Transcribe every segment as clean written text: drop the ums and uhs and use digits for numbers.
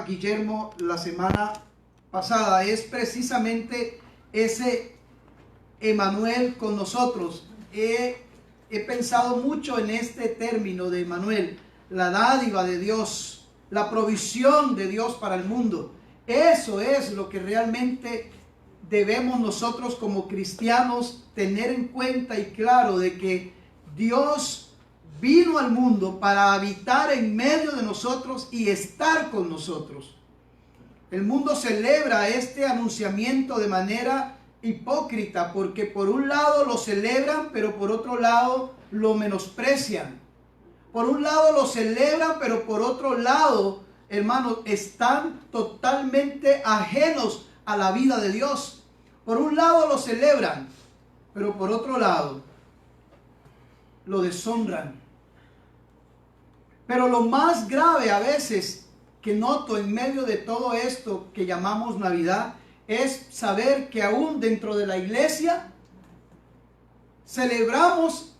Guillermo la semana pasada es precisamente ese Emanuel con nosotros. He pensado mucho en este término de Emanuel, la dádiva de Dios, la provisión de Dios para el mundo. Eso es lo que realmente debemos nosotros como cristianos tener en cuenta y claro, de que Dios vino al mundo para habitar en medio de nosotros y estar con nosotros. El mundo celebra este anunciamiento de manera hipócrita, porque por un lado lo celebran, pero por otro lado lo menosprecian. Por un lado lo celebran, pero por otro lado, hermanos, están totalmente ajenos a la vida de Dios. Por un lado lo celebran, pero por otro lado lo deshonran. Pero lo más grave a veces que noto en medio de todo esto que llamamos Navidad es saber que aún dentro de la iglesia celebramos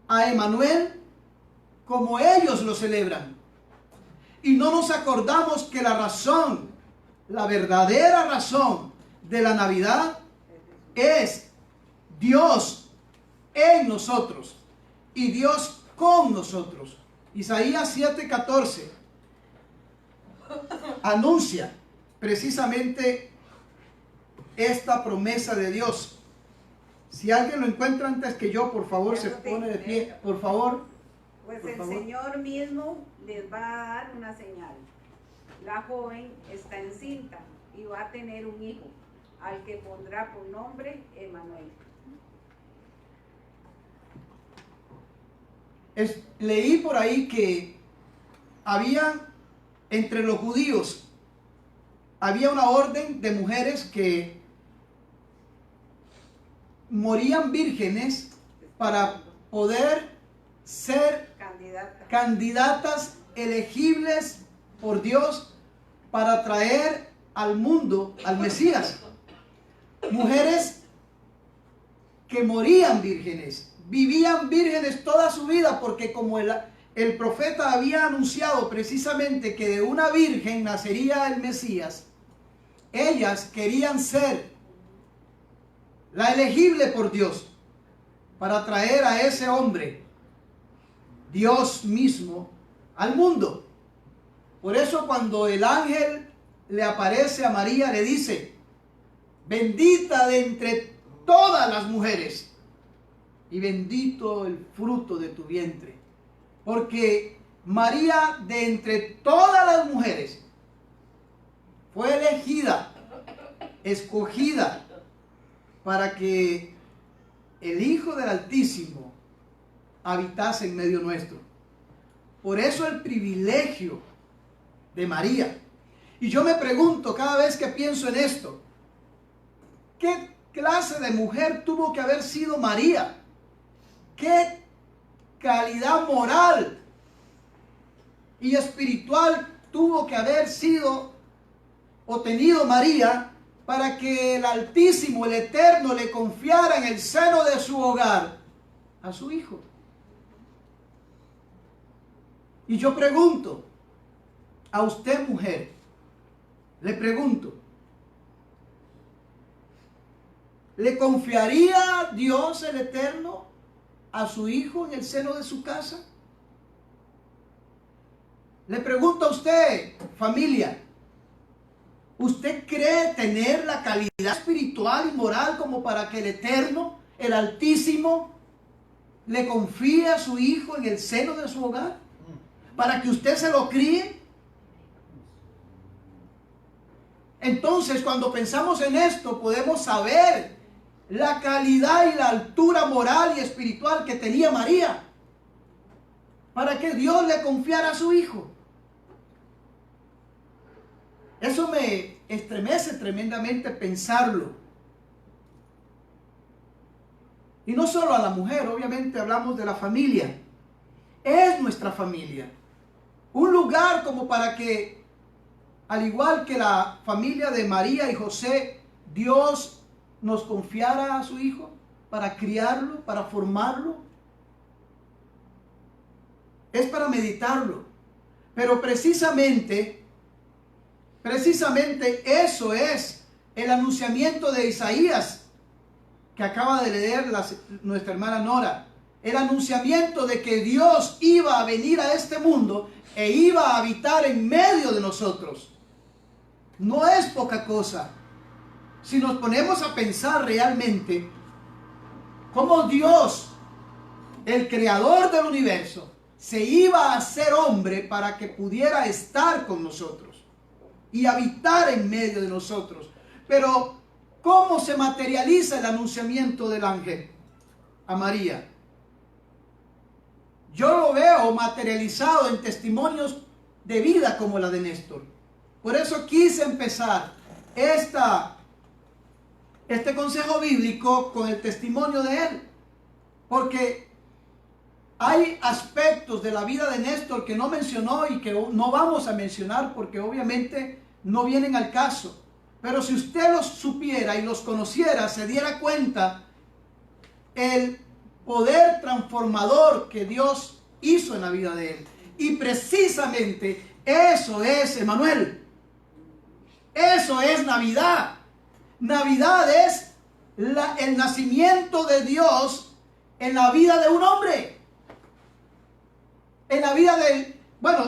a Emanuel como ellos lo celebran. Y no nos acordamos que la razón, la verdadera razón de la Navidad es Dios en nosotros y Dios con nosotros. Isaías 7:14 anuncia precisamente esta promesa de Dios. Si alguien lo encuentra antes que yo, por favor, se pone de pie, por favor. Pues el Señor mismo les va a dar una señal. La joven está encinta y va a tener un hijo, al que pondrá por nombre Emanuel. Leí por ahí que había entre los judíos, había una orden de mujeres que morían vírgenes para poder ser candidatas elegibles por Dios para traer al mundo al Mesías. Mujeres que morían vírgenes. Vivían vírgenes toda su vida, porque como el profeta había anunciado precisamente que de una virgen nacería el Mesías, ellas querían ser la elegible por Dios para traer a ese hombre, Dios mismo, al mundo. Por eso cuando el ángel le aparece a María, le dice: bendita de entre todas las mujeres, y bendito el fruto de tu vientre. Porque María, de entre todas las mujeres, fue elegida, escogida, para que el Hijo del Altísimo habitase en medio nuestro. Por eso el privilegio de María. Y yo me pregunto cada vez que pienso en esto, ¿qué clase de mujer tuvo que haber sido María? ¿Qué calidad moral y espiritual tuvo que haber sido o tenido María para que el Altísimo, el Eterno, le confiara en el seno de su hogar a su hijo? Y yo pregunto a usted, mujer, le pregunto, ¿le confiaría Dios el Eterno a su hijo en el seno de su casa? Le pregunto a usted, familia, ¿usted cree tener la calidad espiritual y moral como para que el Eterno, el Altísimo, le confíe a su hijo en el seno de su hogar? ¿Para que usted se lo críe? Entonces, cuando pensamos en esto, podemos saber la calidad y la altura moral y espiritual que tenía María para que Dios le confiara a su hijo. Eso me estremece tremendamente pensarlo. Y no solo a la mujer, obviamente hablamos de la familia. Es nuestra familia. Un lugar como para que, al igual que la familia de María y José, Dios nos confiara a su hijo para criarlo, para formarlo. Es para meditarlo. Pero precisamente Precisamente eso es el anunciamiento de Isaías que acaba de leer nuestra hermana Nora. El anunciamiento de que Dios iba a venir a este mundo e iba a habitar en medio de nosotros. No es poca cosa. Si nos ponemos a pensar realmente cómo Dios, el creador del universo, se iba a hacer hombre para que pudiera estar con nosotros y habitar en medio de nosotros. Pero, ¿cómo se materializa el anunciamiento del ángel a María? Yo lo veo materializado en testimonios de vida como la de Néstor. Por eso quise empezar este consejo bíblico con el testimonio de él. Porque hay aspectos de la vida de Néstor que no mencionó y que no vamos a mencionar porque obviamente no vienen al caso. Pero si usted los supiera y los conociera, se diera cuenta el poder transformador que Dios hizo en la vida de él. Y precisamente eso es Emmanuel. Eso es Navidad. Navidad es el nacimiento de Dios en la vida de un hombre. En la vida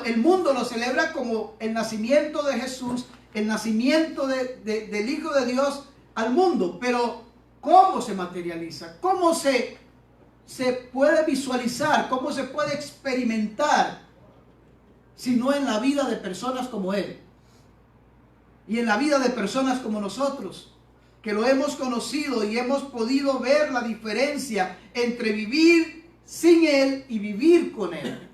el mundo lo celebra como el nacimiento de Jesús, el nacimiento del Hijo de Dios al mundo. Pero ¿cómo se materializa? ¿Cómo se puede visualizar? ¿Cómo se puede experimentar? Si no en la vida de personas como él. Y en la vida de personas como nosotros, que lo hemos conocido y hemos podido ver la diferencia entre vivir sin él y vivir con él.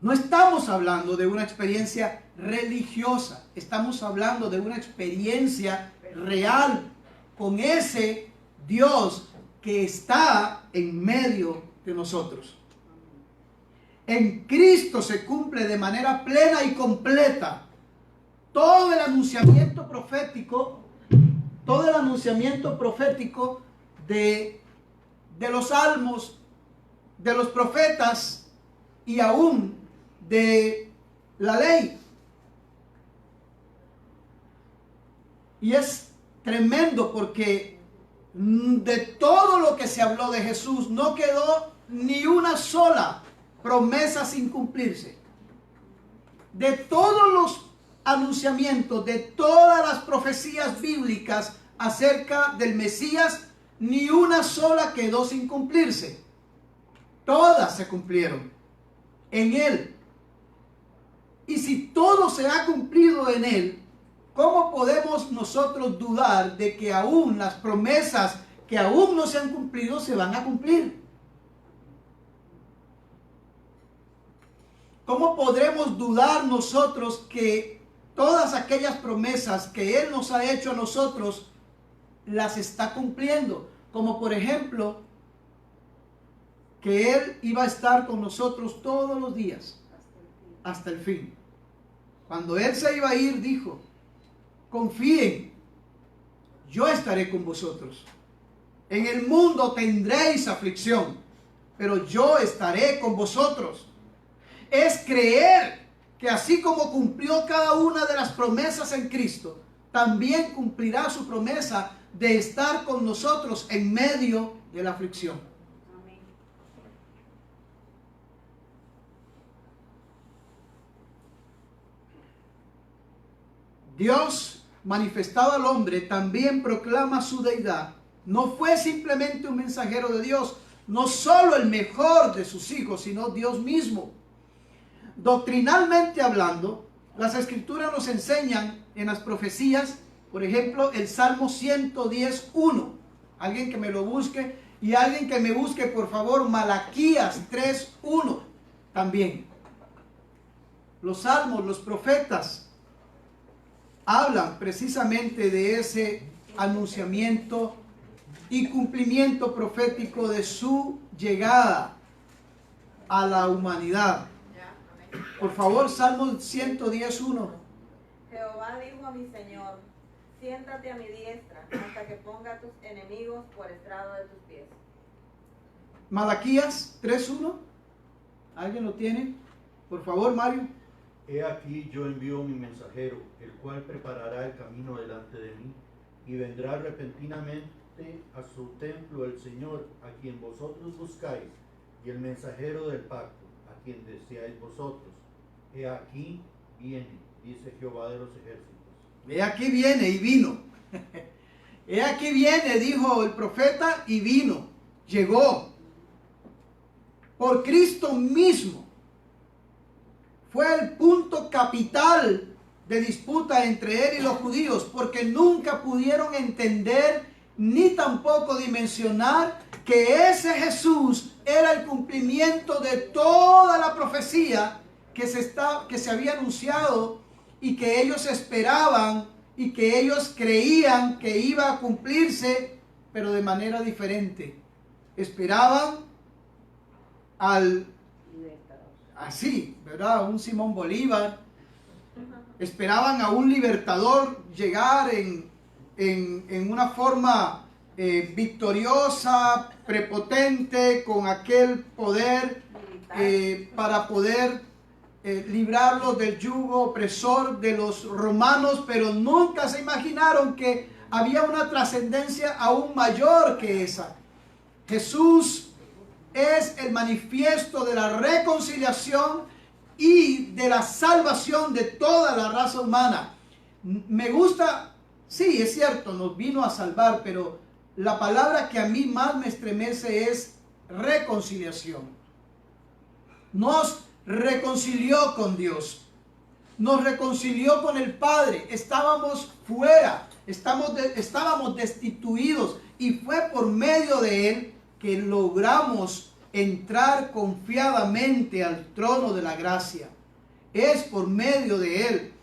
No estamos hablando de una experiencia religiosa, estamos hablando de una experiencia real con ese Dios que está en medio de nosotros. En Cristo se cumple de manera plena y completa todo el anunciamiento profético, de los salmos, de los profetas y aún de la ley. Y es tremendo porque de todo lo que se habló de Jesús no quedó ni una sola promesa sin cumplirse. De todos los anunciamientos, de todas las profecías bíblicas acerca del Mesías, ni una sola quedó sin cumplirse. Todas se cumplieron en él. Y si todo se ha cumplido en él, ¿cómo podemos nosotros dudar de que aún las promesas que aún no se han cumplido se van a cumplir? ¿Cómo podremos dudar nosotros que todas aquellas promesas que él nos ha hecho a nosotros las está cumpliendo? Como por ejemplo, que él iba a estar con nosotros todos los días hasta el fin. Cuando él se iba a ir, dijo: confíen, yo estaré con vosotros. En el mundo tendréis aflicción, pero yo estaré con vosotros. Es creer que así como cumplió cada una de las promesas en Cristo, también cumplirá su promesa de estar con nosotros en medio de la aflicción. Amén. Dios, manifestado al hombre, también proclama su deidad. No fue simplemente un mensajero de Dios, no solo el mejor de sus hijos, sino Dios mismo. Doctrinalmente hablando, las escrituras nos enseñan en las profecías, por ejemplo, el Salmo 110:1. Alguien que me lo busque, y alguien que me busque, por favor, Malaquías 3:1 también. Los salmos, los profetas hablan precisamente de ese anunciamiento y cumplimiento profético de su llegada a la humanidad. Por favor, Salmo 110:1. Jehová dijo a mi Señor: siéntate a mi diestra hasta que ponga a tus enemigos por estrado de tus pies. Malaquías 3:1. ¿Alguien lo tiene? Por favor, Mario. He aquí yo envío mi mensajero, el cual preparará el camino delante de mí, y vendrá repentinamente a su templo el Señor, a quien vosotros buscáis, y el mensajero del pacto, a quien deseáis vosotros. He aquí viene, dice Jehová de los ejércitos. He aquí viene y vino. He aquí viene, dijo el profeta, y vino. Llegó. Por Cristo mismo. Fue el punto capital de disputa entre él y los judíos, porque nunca pudieron entender ni tampoco dimensionar que ese Jesús era el cumplimiento de toda la profecía que se había anunciado y que ellos esperaban y que ellos creían que iba a cumplirse, pero de manera diferente. Esperaban así, ¿verdad? Un Simón Bolívar. Esperaban a un libertador llegar en una forma victoriosa, prepotente, con aquel poder para poder librarlos del yugo opresor de los romanos, pero nunca se imaginaron que había una trascendencia aún mayor que esa. Jesús es el manifiesto de la reconciliación y de la salvación de toda la raza humana. Me gusta, sí, es cierto, nos vino a salvar, pero la palabra que a mí más me estremece es reconciliación. Nos reconcilió con Dios, nos reconcilió con el Padre. Estábamos fuera, estábamos destituidos, y fue por medio de Él que logramos entrar confiadamente al trono de la gracia. Es por medio de Él.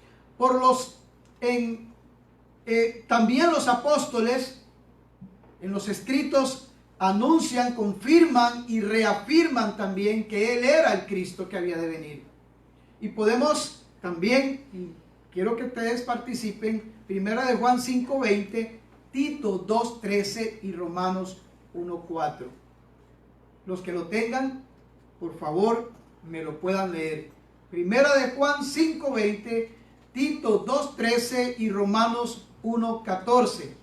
También los apóstoles en los escritos anuncian, confirman y reafirman también que Él era el Cristo que había de venir. Y podemos también, y quiero que ustedes participen, Primera de Juan 5:20, Tito 2:13 y Romanos 1:4. Los que lo tengan, por favor, me lo puedan leer. Primera de Juan 5:20, Tito 2:13 y Romanos 1:14.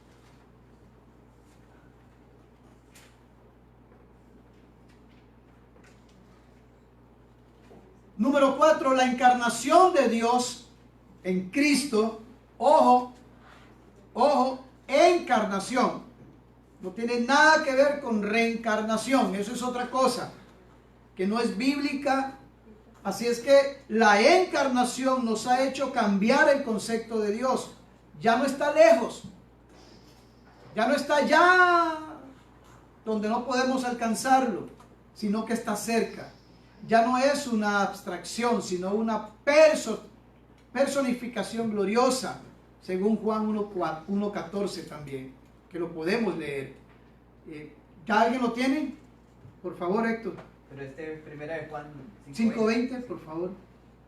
Número 4, la encarnación de Dios en Cristo. Ojo, encarnación. No tiene nada que ver con reencarnación. Eso es otra cosa que no es bíblica. Así es que la encarnación nos ha hecho cambiar el concepto de Dios. Ya no está lejos. Ya no está allá donde no podemos alcanzarlo, sino que está cerca. Ya no es una abstracción, sino una personificación gloriosa, según Juan 1:14 también, que lo podemos leer. ¿Ya alguien lo tiene? Por favor, Héctor. Pero primera de Juan 5:20, por favor.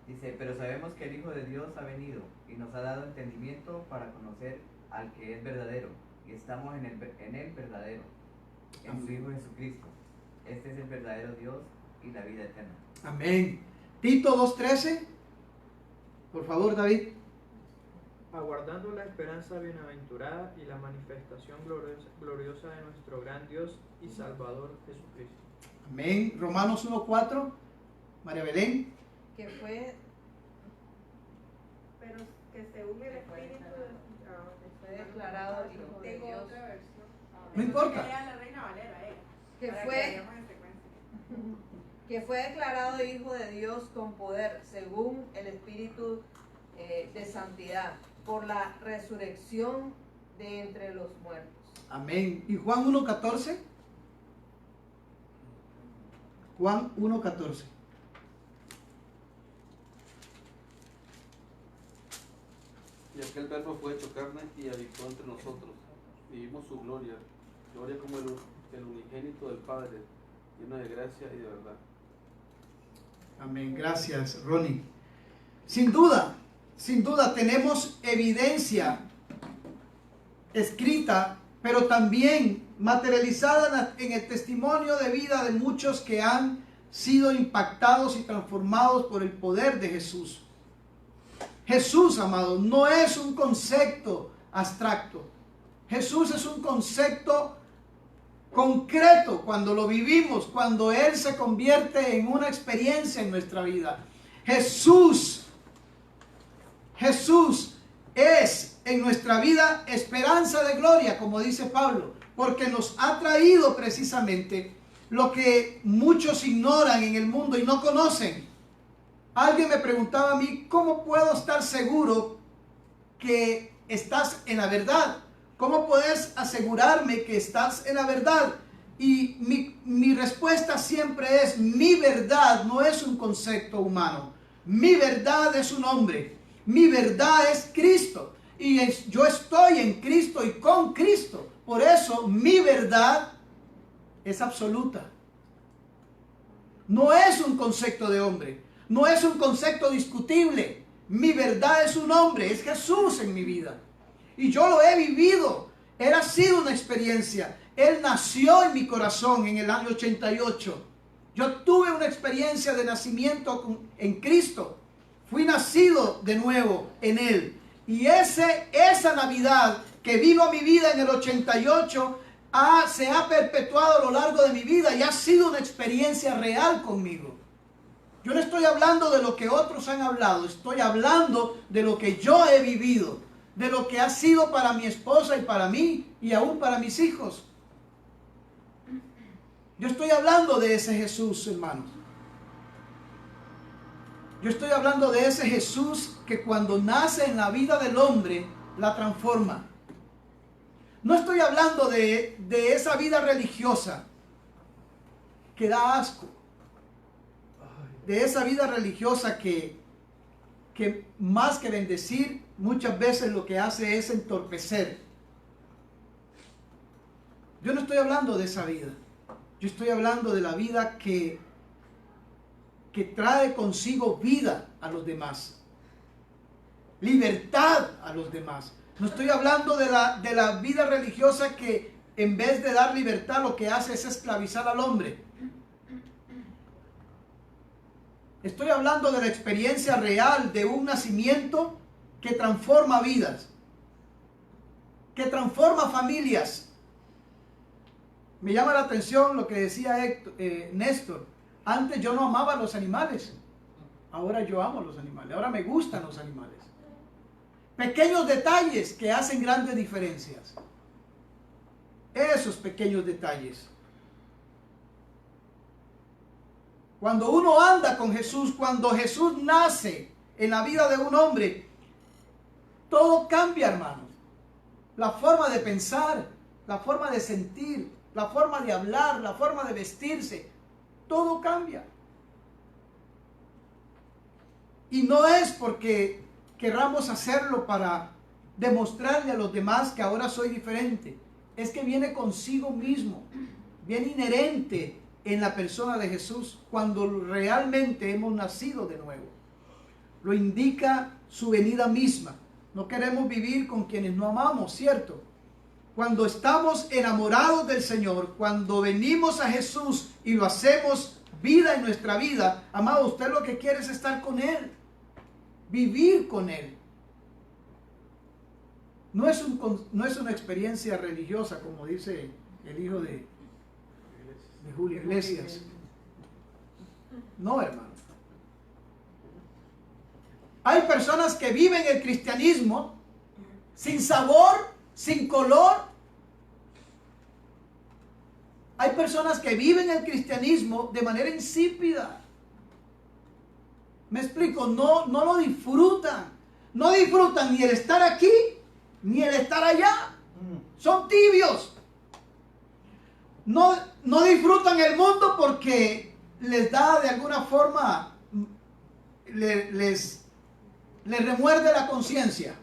Dice, pero sabemos que el Hijo de Dios ha venido y nos ha dado entendimiento para conocer al que es verdadero, y estamos en el verdadero, en su Hijo Jesucristo. Este es el verdadero Dios y la vida eterna. Amén. Tito 2:13, por favor, David. Aguardando la esperanza bienaventurada y la manifestación gloriosa de nuestro gran Dios y Salvador Jesucristo. Amén. Romanos 1:4, María Belén. Que fue, Pero que según el Espíritu fue declarado Hijo de tengo Dios. otra versión. No importa. La Reina Valera, Que para fue- vayamos en secuencia. Que fue declarado Hijo de Dios con poder, según el Espíritu de santidad, por la resurrección de entre los muertos. Amén. ¿Y Juan 1:14? Juan 1:14. Y aquel verbo fue hecho carne y habitó entre nosotros, y vimos su gloria, gloria como el unigénito del Padre, lleno de gracia y de verdad. Amén. Gracias, Ronnie. Sin duda tenemos evidencia escrita, pero también materializada en el testimonio de vida de muchos que han sido impactados y transformados por el poder de Jesús. Jesús, amado, no es un concepto abstracto. Jesús es un concepto concreto cuando lo vivimos, cuando Él se convierte en una experiencia en nuestra vida. Jesús es en nuestra vida esperanza de gloria, como dice Pablo, porque nos ha traído precisamente lo que muchos ignoran en el mundo y no conocen. Alguien me preguntaba a mí, ¿cómo puedo estar seguro que estás en la verdad? ¿Cómo puedes asegurarme que estás en la verdad? Y mi respuesta siempre es, mi verdad no es un concepto humano. Mi verdad es un hombre. Mi verdad es Cristo. Y yo estoy en Cristo y con Cristo. Por eso mi verdad es absoluta. No es un concepto de hombre. No es un concepto discutible. Mi verdad es un hombre. Es Jesús en mi vida. Y yo lo he vivido. Él ha sido una experiencia. Él nació en mi corazón en el año 88. Yo tuve una experiencia de nacimiento en Cristo. Fui nacido de nuevo en Él. Y esa Navidad que vino a mi vida en el 88 se ha perpetuado a lo largo de mi vida y ha sido una experiencia real conmigo. Yo no estoy hablando de lo que otros han hablado. Estoy hablando de lo que yo he vivido. De lo que ha sido para mi esposa y para mí y aún para mis hijos. Yo estoy hablando de ese Jesús, hermanos. Yo estoy hablando de ese Jesús que cuando nace en la vida del hombre, la transforma. No estoy hablando de esa vida religiosa que da asco. De esa vida religiosa que más que bendecir, muchas veces lo que hace es entorpecer. Yo no estoy hablando de esa vida. Yo estoy hablando de la vida que trae consigo vida a los demás. Libertad a los demás. No estoy hablando de la vida religiosa que en vez de dar libertad lo que hace es esclavizar al hombre. Estoy hablando de la experiencia real de un nacimiento que transforma vidas, que transforma familias. Me llama la atención lo que decía Néstor. Antes yo no amaba a los animales. Ahora yo amo a los animales. Ahora me gustan los animales. Pequeños detalles que hacen grandes diferencias. Esos pequeños detalles. Cuando uno anda con Jesús, cuando Jesús nace en la vida de un hombre, todo cambia, hermanos. La forma de pensar, la forma de sentir, la forma de hablar, la forma de vestirse, todo cambia. Y no es porque querramos hacerlo para demostrarle a los demás que ahora soy diferente. Es que viene consigo mismo, viene inherente en la persona de Jesús cuando realmente hemos nacido de nuevo. Lo indica su venida misma. No queremos vivir con quienes no amamos, ¿cierto? Cuando estamos enamorados del Señor, cuando venimos a Jesús y lo hacemos vida en nuestra vida, amado, usted lo que quiere es estar con Él, vivir con Él. No es una experiencia religiosa, como dice el hijo de Julio Iglesias. No, hermano. Hay personas que viven el cristianismo sin sabor, sin color. Hay personas que viven el cristianismo de manera insípida. Me explico, no lo disfrutan. No disfrutan ni el estar aquí, ni el estar allá. Son tibios. No disfrutan el mundo porque les da de alguna forma, les remuerde la conciencia.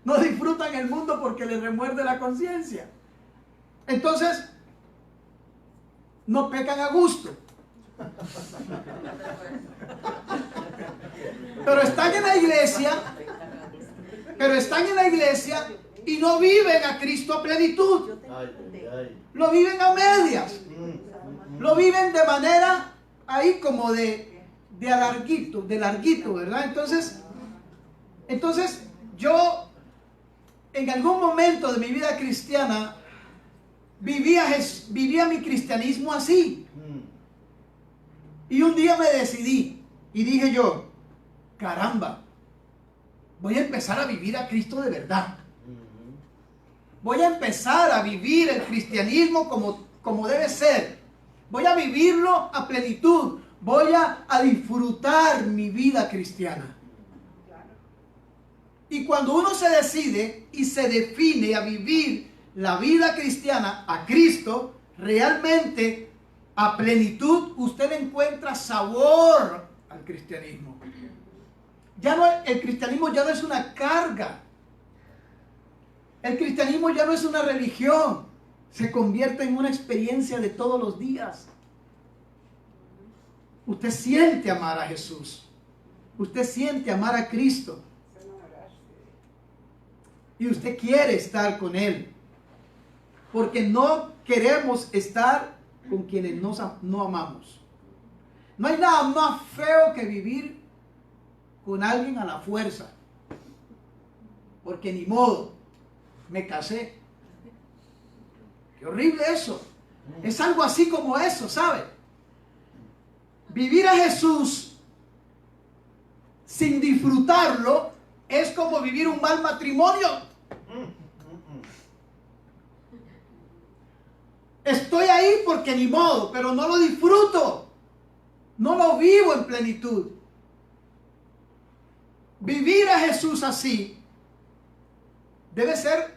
No disfrutan el mundo porque les remuerde la conciencia. Entonces, no pecan a gusto. Pero están en la iglesia y no viven a Cristo a plenitud. Lo viven a medias. Lo viven de manera ahí como de de larguito, ¿verdad? Entonces yo en algún momento de mi vida cristiana vivía mi cristianismo así. Y un día me decidí y dije yo, caramba, voy a empezar a vivir a Cristo de verdad. Voy a empezar a vivir el cristianismo como debe ser. Voy a vivirlo a plenitud. Voy a disfrutar mi vida cristiana. Y cuando uno se decide y se define a vivir la vida cristiana a Cristo, realmente a plenitud, usted le encuentra sabor al cristianismo. El cristianismo ya no es una carga. El cristianismo ya no es una religión. Se convierte en una experiencia de todos los días. Usted siente amar a Jesús. Usted siente amar a Cristo. Y usted quiere estar con Él. Porque no queremos estar con quienes no amamos. No hay nada más feo que vivir con alguien a la fuerza. Porque ni modo, me casé. Qué horrible eso. Es algo así como eso, ¿sabe? Vivir a Jesús sin disfrutarlo es como vivir un mal matrimonio. Estoy ahí porque ni modo, pero no lo disfruto. No lo vivo en plenitud. Vivir a Jesús así debe ser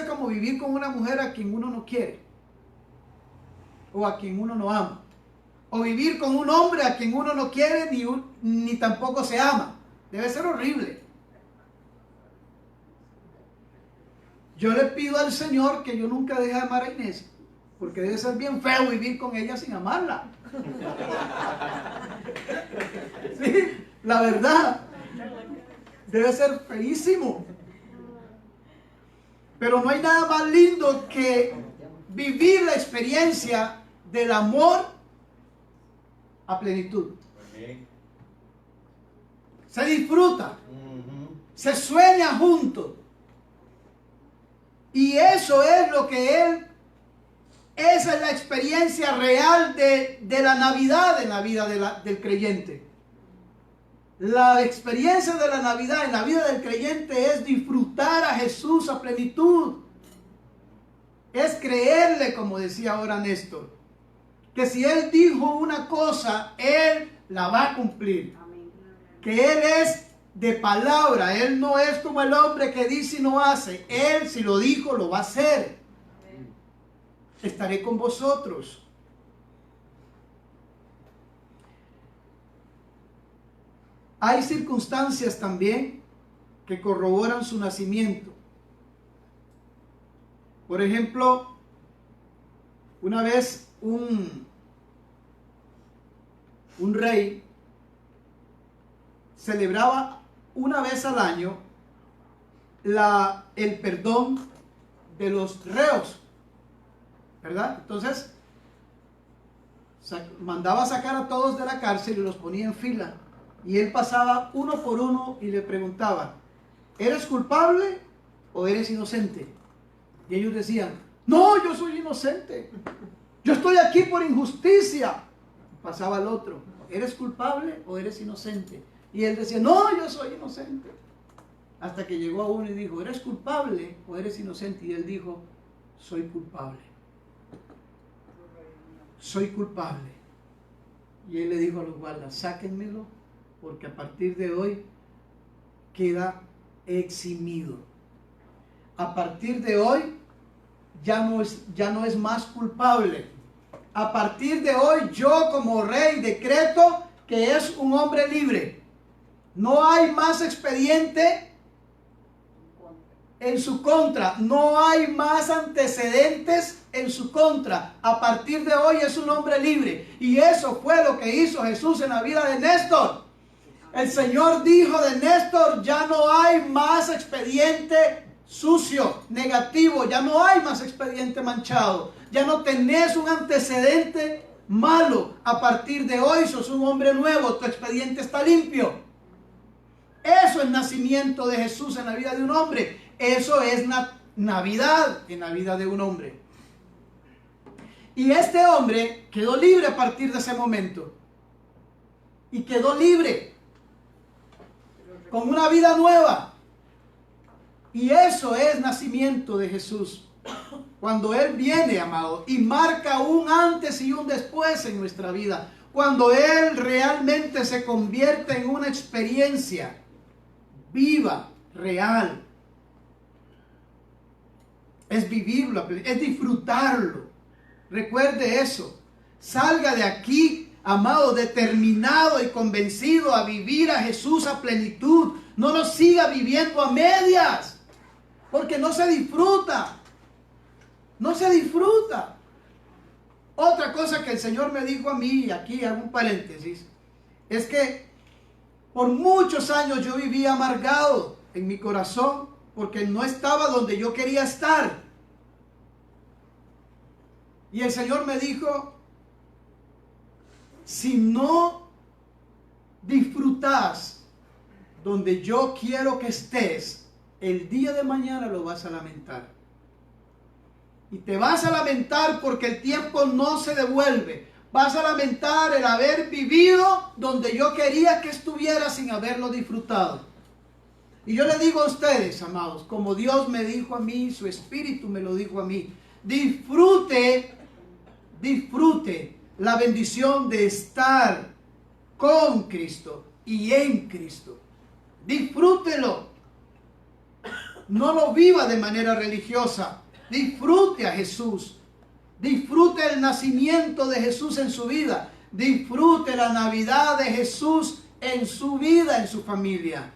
como vivir con una mujer a quien uno no quiere o a quien uno no ama, o vivir con un hombre a quien uno no quiere ni tampoco se ama. Debe ser horrible. Yo le pido al Señor que yo nunca deje de amar a Inés, porque debe ser bien feo vivir con ella sin amarla. Sí, la verdad, debe ser feísimo. Pero no hay nada más lindo que vivir la experiencia del amor a plenitud. Se disfruta, se sueña juntos. Y eso es lo que esa es la experiencia real de la Navidad en la vida del creyente. La experiencia de la Navidad en la vida del creyente es disfrutar a Jesús a plenitud. Es creerle, como decía ahora Néstor, que si Él dijo una cosa, Él la va a cumplir. Que Él es de palabra. Él no es como el hombre que dice y no hace. Él, si lo dijo, lo va a hacer. Estaré con vosotros. Hay circunstancias también que corroboran su nacimiento. Por ejemplo, una vez un rey celebraba una vez al año el perdón de los reos, ¿verdad? Entonces mandaba a sacar a todos de la cárcel y los ponía en fila, y él pasaba uno por uno y le preguntaba: ¿eres culpable o eres inocente? Y ellos decían: no, yo soy inocente, yo estoy aquí por injusticia. Pasaba al otro: ¿eres culpable o eres inocente? Y él decía: no, yo soy inocente. Hasta que llegó a uno y dijo: ¿eres culpable o eres inocente? Y él dijo: soy culpable. Soy culpable. Y él le dijo a los guardas: sáquenmelo, porque a partir de hoy queda eximido. A partir de hoy ya no es más culpable. A partir de hoy yo, como rey, decreto que es un hombre libre. No hay más expediente en su contra. No hay más antecedentes en su contra. A partir de hoy es un hombre libre. Y eso fue lo que hizo Jesús en la vida de Néstor. El Señor dijo de Néstor: ya no hay más expediente sucio, negativo. Ya no hay más expediente manchado. Ya no tenés un antecedente malo. A partir de hoy sos un hombre nuevo, tu expediente está limpio. Eso es nacimiento de Jesús en la vida de un hombre. Eso es Navidad en la vida de un hombre. Y este hombre quedó libre a partir de ese momento. Y quedó libre. Con una vida nueva. Y eso es nacimiento de Jesús. Cuando Él viene, amado, y marca un antes y un después en nuestra vida. Cuando Él realmente se convierte en una experiencia viva, real. Es vivirlo, es disfrutarlo. Recuerde eso. Salga de aquí, amado, determinado y convencido a vivir a Jesús a plenitud. No lo siga viviendo a medias, porque no se disfruta. No se disfruta. Otra cosa que el Señor me dijo a mí, y aquí hago un paréntesis, es que por muchos años yo vivía amargado en mi corazón porque no estaba donde yo quería estar. Y el Señor me dijo, si no disfrutas donde yo quiero que estés, el día de mañana lo vas a lamentar. Y te vas a lamentar porque el tiempo no se devuelve. Vas a lamentar el haber vivido donde yo quería que estuviera sin haberlo disfrutado. Y yo le digo a ustedes, amados, como Dios me dijo a mí, su Espíritu me lo dijo a mí, disfrute la bendición de estar con Cristo y en Cristo. Disfrútelo. No lo viva de manera religiosa. Disfrute a Jesús. Disfrute el nacimiento de Jesús en su vida. Disfrute la Navidad de Jesús en su vida, en su familia.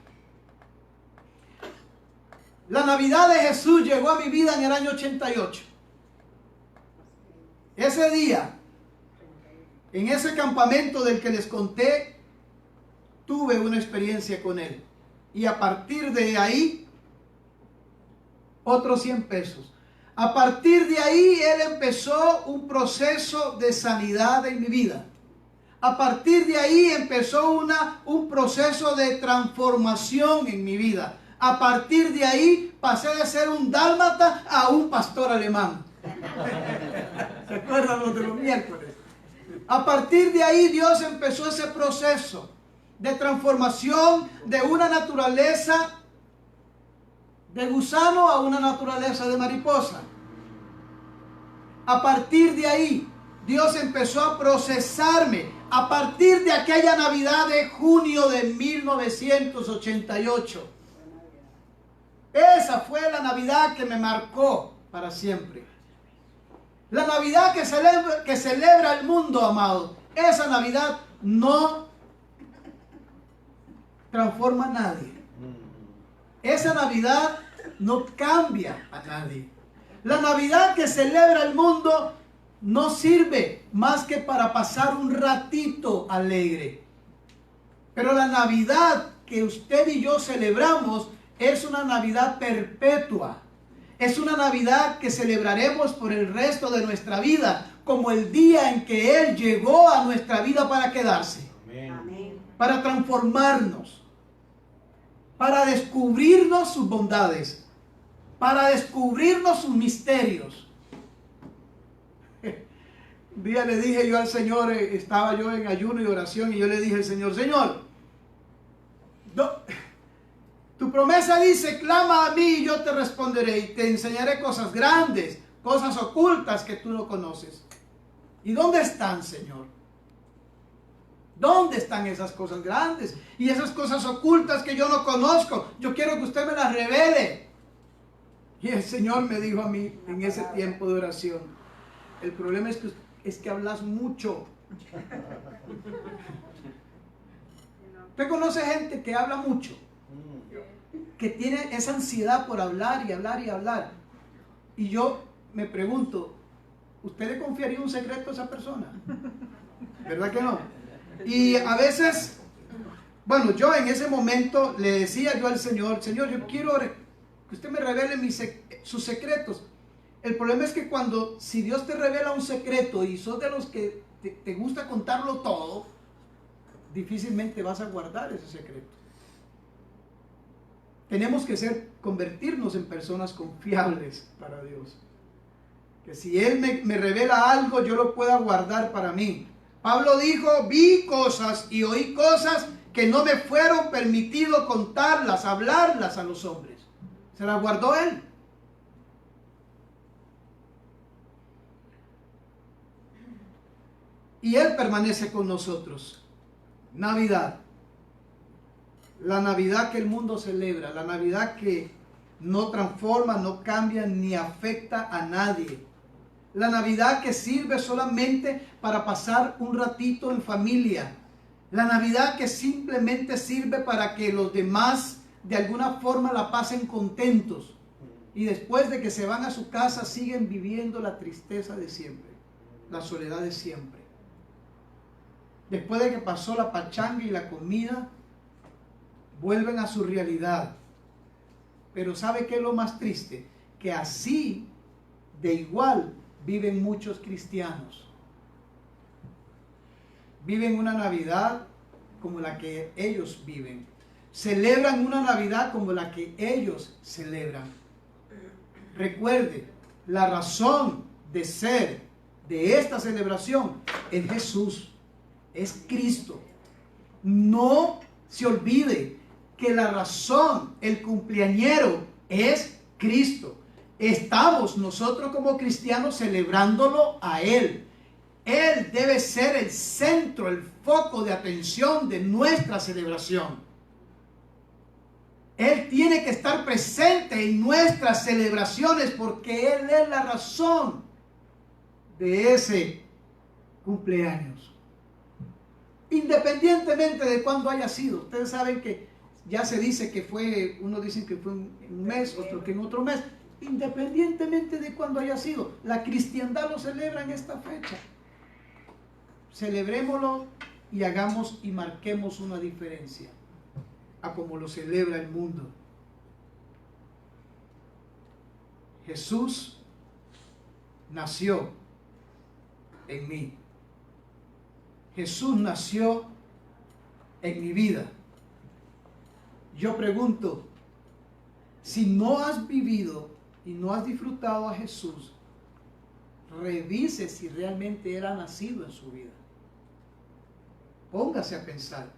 La Navidad de Jesús llegó a mi vida en el año 88. Ese día, en ese campamento del que les conté, tuve una experiencia con Él. Y a partir de ahí, otros 100 pesos. A partir de ahí, Él empezó un proceso de sanidad en mi vida. A partir de ahí empezó un proceso de transformación en mi vida. A partir de ahí pasé de ser un dálmata a un pastor alemán. ¿Se acuerdan los de los miércoles? A partir de ahí Dios empezó ese proceso de transformación de una naturaleza de gusano a una naturaleza de mariposa. A partir de ahí Dios empezó a procesarme. A partir de aquella Navidad de junio de 1988. Esa fue la Navidad que me marcó para siempre. La Navidad que celebra el mundo, amado. Esa Navidad no transforma a nadie. Esa Navidad no cambia a nadie. La Navidad que celebra el mundo no sirve más que para pasar un ratito alegre. Pero la Navidad que usted y yo celebramos es una Navidad perpetua. Es una Navidad que celebraremos por el resto de nuestra vida, como el día en que Él llegó a nuestra vida para quedarse. Amén. Para transformarnos, para descubrirnos sus bondades, para descubrirnos sus misterios. Un día le dije yo al Señor, estaba yo en ayuno y oración, y yo le dije al Señor, Señor, tu promesa dice, clama a mí y yo te responderé y te enseñaré cosas grandes, cosas ocultas que tú no conoces. ¿Y dónde están, Señor? ¿Dónde están esas cosas grandes y esas cosas ocultas que yo no conozco? Yo quiero que usted me las revele. Y el Señor me dijo a mí en ese tiempo de oración, el problema es que hablas mucho. Usted conoce gente que habla mucho, que tiene esa ansiedad por hablar y hablar y hablar. Y yo me pregunto, ¿usted le confiaría un secreto a esa persona? ¿Verdad que no? Y a veces, bueno, yo en ese momento le decía yo al Señor, Señor, yo quiero que usted me revele sus secretos. El problema es que si Dios te revela un secreto y sos de los que te gusta contarlo todo, difícilmente vas a guardar ese secreto. Tenemos que convertirnos en personas confiables para Dios. Que si Él me revela algo, yo lo pueda guardar para mí. Pablo dijo, vi cosas y oí cosas que no me fueron permitido contarlas, hablarlas a los hombres. Se las guardó Él. Y Él permanece con nosotros. Navidad. La Navidad que el mundo celebra. La Navidad que no transforma, no cambia ni afecta a nadie. La Navidad que sirve solamente para pasar un ratito en familia. La Navidad que simplemente sirve para que los demás de alguna forma la pasen contentos. Y después de que se van a su casa siguen viviendo la tristeza de siempre. La soledad de siempre. Después de que pasó la pachanga y la comida, vuelven a su realidad. Pero ¿sabe qué es lo más triste? Que así, de igual, viven muchos cristianos. Viven una Navidad como la que ellos viven. Celebran una Navidad como la que ellos celebran. Recuerde, la razón de ser de esta celebración es Jesús. Es Cristo. No se olvide que la razón, el cumpleañero es Cristo. Estamos nosotros como cristianos celebrándolo a Él. Él debe ser el centro, el foco de atención de nuestra celebración. Él tiene que estar presente en nuestras celebraciones porque Él es la razón de ese cumpleaños. Independientemente de cuándo haya sido. Ustedes saben que ya se dice que fue, unos dicen que fue en un mes, otros que en otro mes. Independientemente de cuándo haya sido, la cristiandad lo celebra en esta fecha. Celebrémoslo y hagamos y marquemos una diferencia a como lo celebra el mundo. Jesús nació en mí. Jesús nació en mi vida. Yo pregunto, si no has vivido y no has disfrutado a Jesús, revise si realmente Él ha nacido en su vida. Póngase a pensar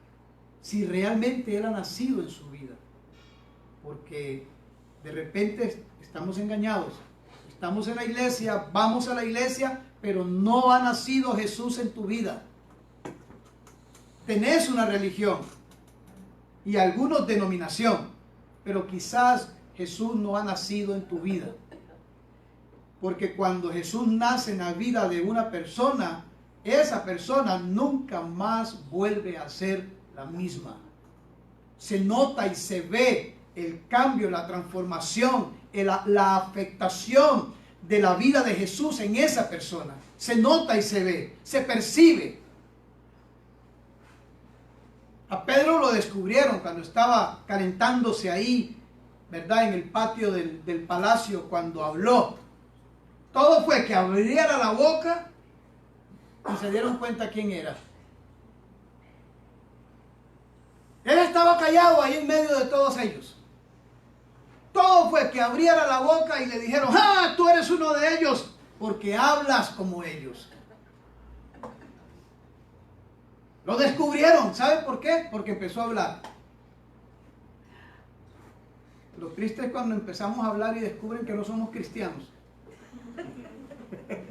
si realmente Él ha nacido en su vida. Porque de repente estamos engañados. Estamos en la iglesia, vamos a la iglesia, pero no ha nacido Jesús en tu vida. Tenés una religión y algunos denominación, pero quizás Jesús no ha nacido en tu vida. Porque cuando Jesús nace en la vida de una persona, esa persona nunca más vuelve a ser la misma. Se nota y se ve el cambio, la transformación, la afectación de la vida de Jesús en esa persona. Se nota y se ve, se percibe. A Pedro lo descubrieron cuando estaba calentándose ahí, ¿verdad? En el patio del palacio cuando habló. Todo fue que abriera la boca y se dieron cuenta quién era. Él estaba callado ahí en medio de todos ellos. Todo fue que abriera la boca y le dijeron, ¡ah, tú eres uno de ellos! Porque hablas como ellos. Lo descubrieron. ¿Saben por qué? Porque empezó a hablar. Lo triste es cuando empezamos a hablar y descubren que no somos cristianos.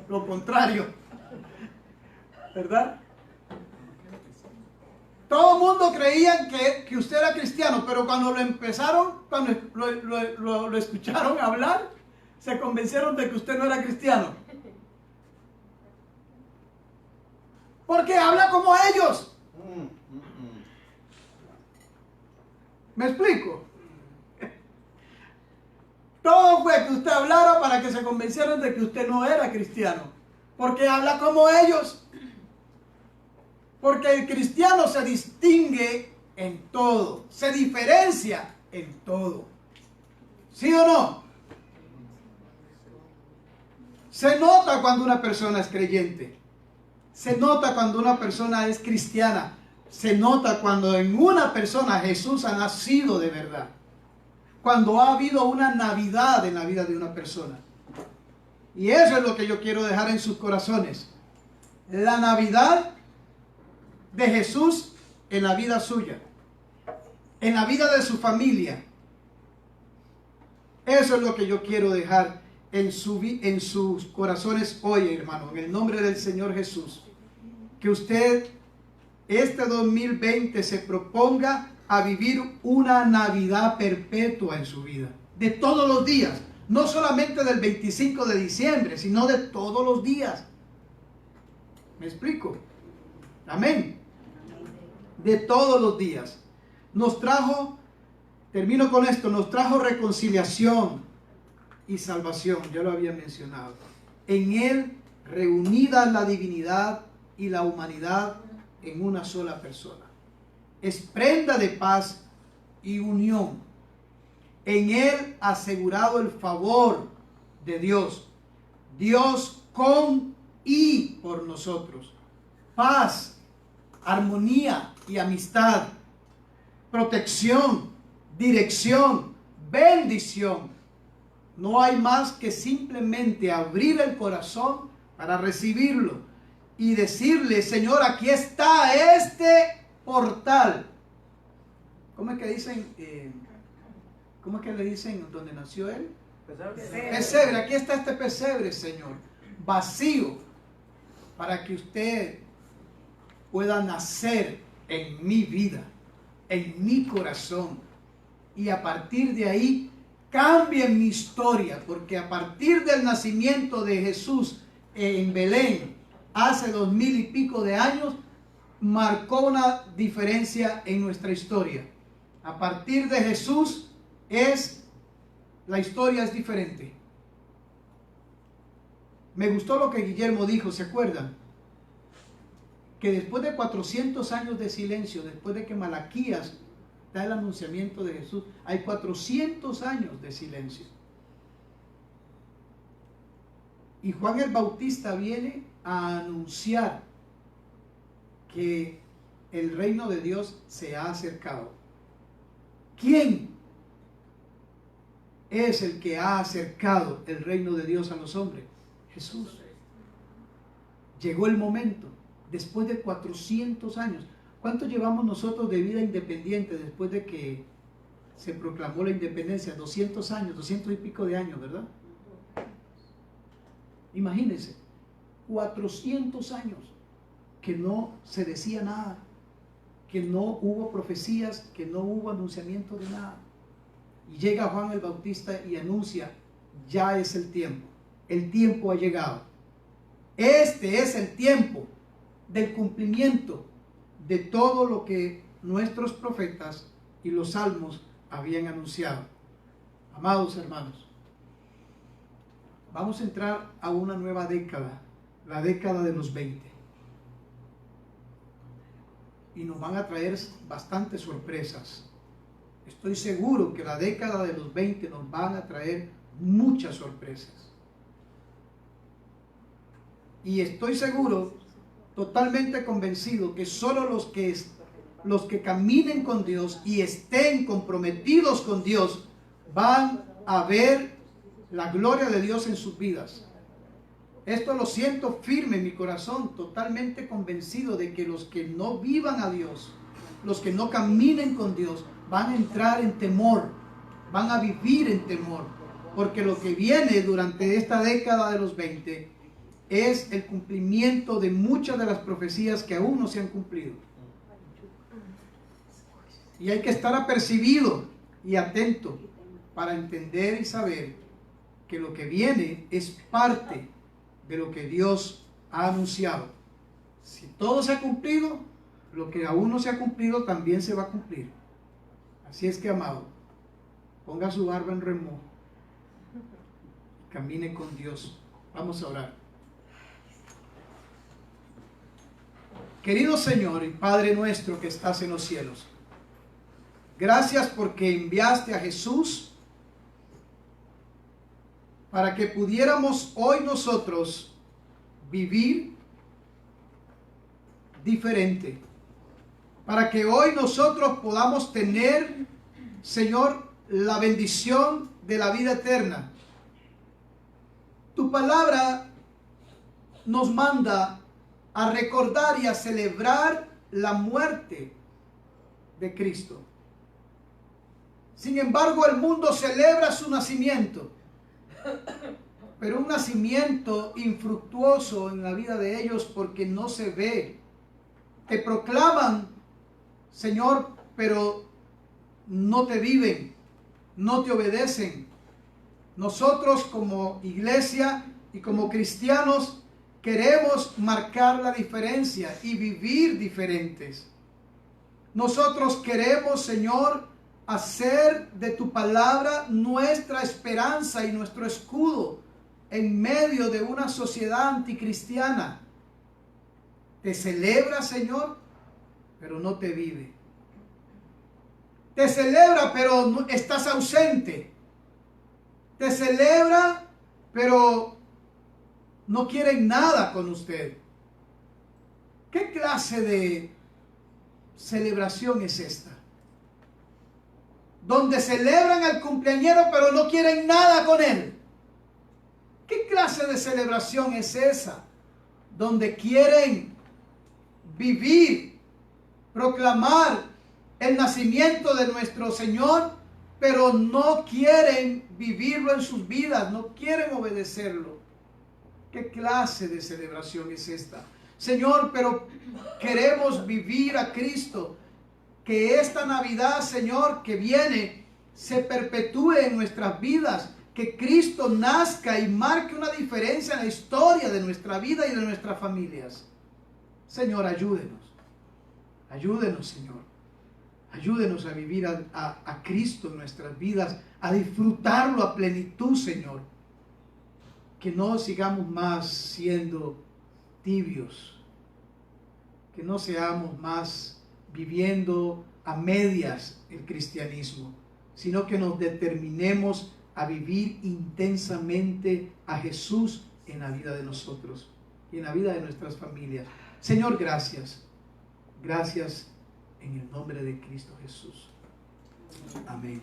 Lo contrario. ¿Verdad? Todo el mundo creía que usted era cristiano, pero cuando lo empezaron, cuando lo escucharon hablar, se convencieron de que usted no era cristiano. Porque habla como ellos. ¿Me explico? Todo fue que usted hablara para que se convencieran de que usted no era cristiano. Porque habla como ellos. Porque el cristiano se distingue en todo. Se diferencia en todo. ¿Sí o no? Se nota cuando una persona es creyente. Se nota cuando una persona es cristiana. Se nota cuando en una persona Jesús ha nacido de verdad. Cuando ha habido una Navidad en la vida de una persona. Y eso es lo que yo quiero dejar en sus corazones. La Navidad de Jesús en la vida suya. En la vida de su familia. Eso es lo que yo quiero dejar en sus corazones hoy, hermano. En el nombre del Señor Jesús. Que usted este 2020 se proponga a vivir una Navidad perpetua en su vida. De todos los días. No solamente del 25 de diciembre, sino de todos los días. ¿Me explico? Amén. De todos los días. Nos trajo, termino con esto, nos trajo reconciliación y salvación. Ya lo había mencionado. En Él reunida la divinidad y la humanidad en una sola persona. Es prenda de paz y unión. En Él asegurado el favor de Dios. Dios con y por nosotros. Paz, armonía y amistad. Protección, dirección, bendición. No hay más que simplemente abrir el corazón para recibirlo y decirle: Señor, aquí está este portal. ¿Cómo es que dicen? ¿Cómo es que le dicen donde nació él? Pesebre. Aquí está este pesebre, Señor, vacío, para que usted pueda nacer en mi vida, en mi corazón, y a partir de ahí cambie mi historia, porque a partir del nacimiento de Jesús en Belén, hace 2000 y pico de años, marcó una diferencia en nuestra historia. A partir de Jesús, la historia es diferente. Me gustó lo que Guillermo dijo, ¿se acuerdan? Que después de 400 años de silencio, después de que Malaquías da el anunciamiento de Jesús, hay 400 años de silencio. Y Juan el Bautista viene a anunciar que el reino de Dios se ha acercado. ¿Quién es el que ha acercado el reino de Dios a los hombres? Jesús. Llegó el momento, después de 400 años. ¿Cuánto llevamos nosotros de vida independiente después de que se proclamó la independencia? 200 años, 200 y pico de años, ¿verdad? Imagínense, 400 años que no se decía nada, que no hubo profecías, que no hubo anunciamiento de nada. Y llega Juan el Bautista y anuncia: ya es el tiempo ha llegado. Este es el tiempo del cumplimiento de todo lo que nuestros profetas y los salmos habían anunciado. Amados hermanos, vamos a entrar a una nueva década, la década de los 20. Y nos van a traer bastantes sorpresas. Estoy seguro que la década de los 20 nos van a traer muchas sorpresas. Y estoy seguro, totalmente convencido, que solo los que caminen con Dios y estén comprometidos con Dios van a ver la gloria de Dios en sus vidas. Esto lo siento firme en mi corazón, totalmente convencido de que los que no vivan a Dios, los que no caminen con Dios, van a entrar en temor, van a vivir en temor, porque lo que viene durante esta década de los 20 es el cumplimiento de muchas de las profecías que aún no se han cumplido. Y hay que estar apercibido y atento para entender y saber que lo que viene es parte de lo que Dios ha anunciado. Si todo se ha cumplido, lo que aún no se ha cumplido también se va a cumplir. Así es que, amado, ponga su barba en remojo, camine con Dios. Vamos a orar. Querido Señor y Padre nuestro que estás en los cielos, gracias porque enviaste a Jesús para que pudiéramos hoy nosotros vivir diferente. Para que hoy nosotros podamos tener, Señor, la bendición de la vida eterna. Tu palabra nos manda a recordar y a celebrar la muerte de Cristo. Sin embargo, el mundo celebra su nacimiento, pero un nacimiento infructuoso en la vida de ellos porque no se ve. Te proclaman, Señor, pero no te viven, no te obedecen. Nosotros como iglesia y como cristianos queremos marcar la diferencia y vivir diferentes. Nosotros queremos, Señor, hacer de tu palabra nuestra esperanza y nuestro escudo en medio de una sociedad anticristiana. Te celebra, Señor, pero no te vive. Te celebra, pero no, estás ausente. Te celebra, pero no quieren nada con usted. ¿Qué clase de celebración es esta? Donde celebran al cumpleañero, pero no quieren nada con él. ¿Qué clase de celebración es esa? Donde quieren vivir, proclamar el nacimiento de nuestro Señor, pero no quieren vivirlo en sus vidas, no quieren obedecerlo. ¿Qué clase de celebración es esta? Señor, pero queremos vivir a Cristo. Que esta Navidad, Señor, que viene, se perpetúe en nuestras vidas. Que Cristo nazca y marque una diferencia en la historia de nuestra vida y de nuestras familias. Señor, ayúdenos. Ayúdenos, Señor. Ayúdenos a vivir a Cristo en nuestras vidas, a disfrutarlo a plenitud, Señor. Que no sigamos más siendo tibios. Que no seamos más viviendo a medias el cristianismo, sino que nos determinemos a vivir intensamente a Jesús en la vida de nosotros y en la vida de nuestras familias. Señor, gracias. Gracias en el nombre de Cristo Jesús. Amén.